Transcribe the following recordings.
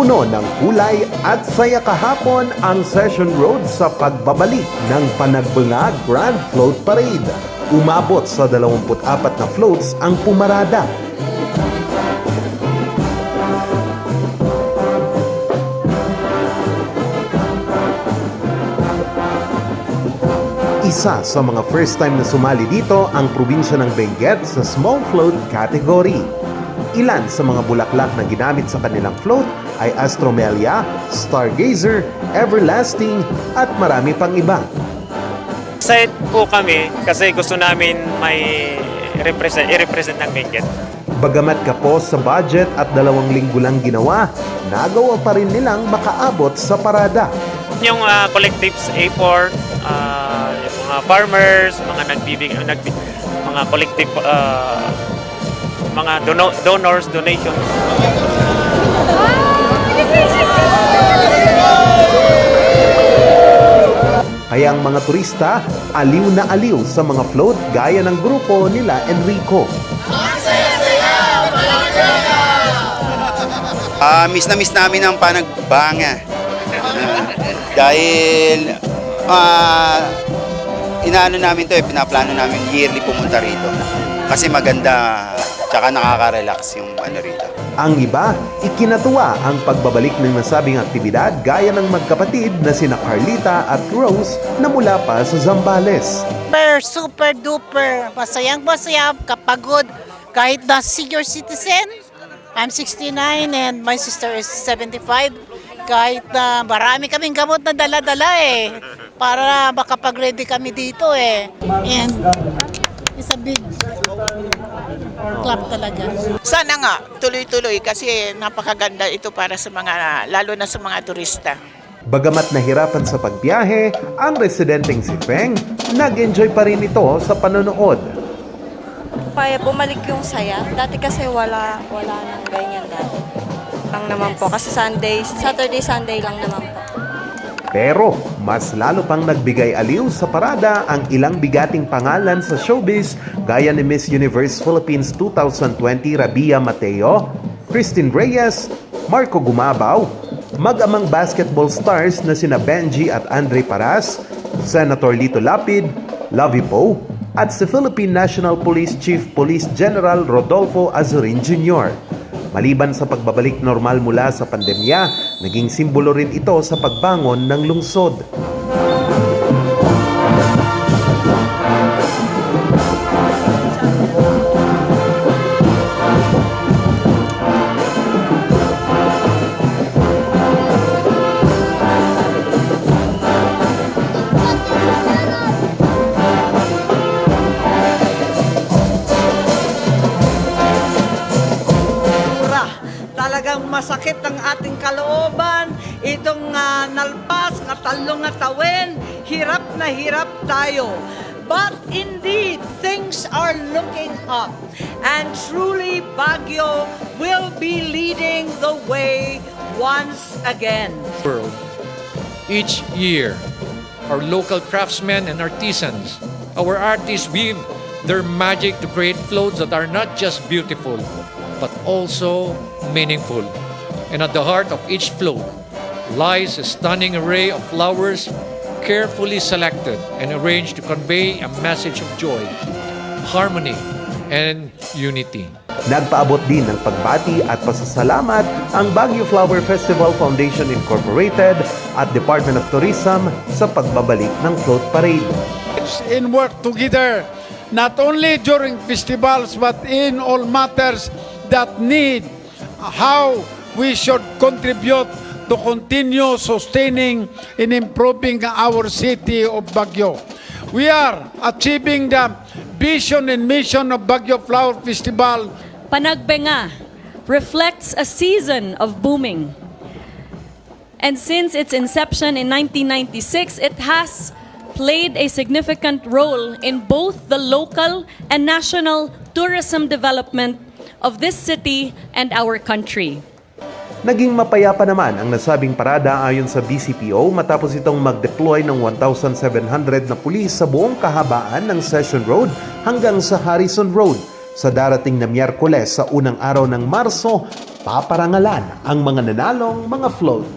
Puno ng kulay at saya kahapon ang Session Road sa pagbabalik ng Panagbanga Grand Float Parade. Umabot sa 24 na floats ang pumarada. Isa sa mga first time na sumali dito ang probinsya ng Benguet sa small float category. Ilan sa mga bulaklak na ginamit sa kanilang float ay Astromelia, Stargazer, Everlasting at marami pang iba. Excited po kami kasi gusto namin may i-represent ng Benguet. Bagamat kapos sa budget at 2 linggo lang ginawa, nagawa pa rin nilang makaabot sa parada. Yung collectives A4, yung mga farmers, mga collective, mga donors, donations. Kaya ang mga turista, aliw na aliw sa mga float gaya ng grupo nila Enrico. Miss na miss namin ang Panagbanga. Dahil inaano namin to, pinaplano namin yearly pumunta rito. Kasi maganda, tsaka nakaka-relax yung rito. Ang iba, ikinatuwa ang pagbabalik ng nasabing aktibidad gaya ng magkapatid na sina Carlita at Rose na mula pa sa Zambales. Super duper, masayang kapagod kahit na senior citizen. I'm 69 and my sister is 75. Kahit na marami kaming gamot na dala-dala para makapag-ready kami dito And it's a big club talaga. Sana nga, tuloy-tuloy kasi napakaganda ito para sa mga, lalo na sa mga turista. Bagamat nahirapan sa pagbiyahe, ang residenteng si Feng, nag-enjoy pa rin ito sa panonood. Kaya bumalik yung saya. Dati kasi wala nang ganyan dati. Lang naman po kasi Saturday, Sunday lang naman po. Pero mas lalo pang nagbigay aliw sa parada ang ilang bigating pangalan sa showbiz gaya ni Miss Universe Philippines 2020 Rabia Mateo, Christine Reyes, Marco Gumabaw, mag-amang basketball stars na sina Benji at Andre Paras, Senator Lito Lapid, Lovie Poe, at si Philippine National Police Chief Police General Rodolfo Azurin Jr. Maliban sa pagbabalik normal mula sa pandemya, naging simbolo rin ito sa pagbangon ng lungsod. Talagang masakit ang ating kalooban, itong nalpas, katalong at tawin, hirap na hirap tayo. But indeed, things are looking up, and truly Baguio will be leading the way once again. World. Each year, our local craftsmen and artisans, our artists weave their magic to create floats that are not just beautiful, but also meaningful. And at the heart of each float lies a stunning array of flowers carefully selected and arranged to convey a message of joy, harmony, and unity. Nagpaabot din ng pagbati at pasasalamat ang Baguio Flower Festival Foundation Incorporated at Department of Tourism sa pagbabalik ng float parade. It's in work together, not only during festivals but in all matters that need how we should contribute to continue sustaining and improving our city of Baguio. We are achieving the vision and mission of Baguio Flower Festival. Panagbanga reflects a season of booming. And since its inception in 1996, it has played a significant role in both the local and national tourism development of this city and our country. Naging mapayapa naman ang nasabing parada ayon sa BCPO matapos itong mag-deploy ng 1,700 na pulis sa buong kahabaan ng Session Road hanggang sa Harrison Road. Sa darating na Miyerkules sa unang araw ng Marso, paparangalan ang mga nanalong mga float.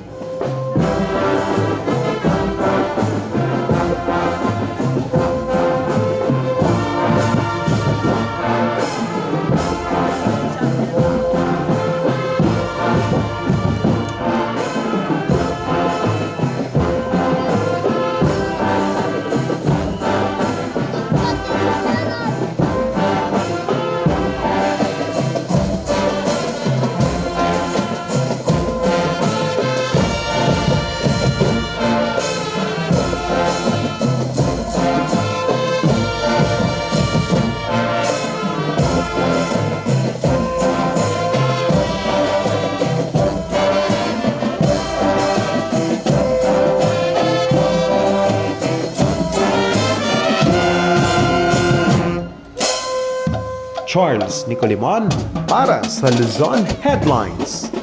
Charles Nicolimon para sa Luzon Headlines.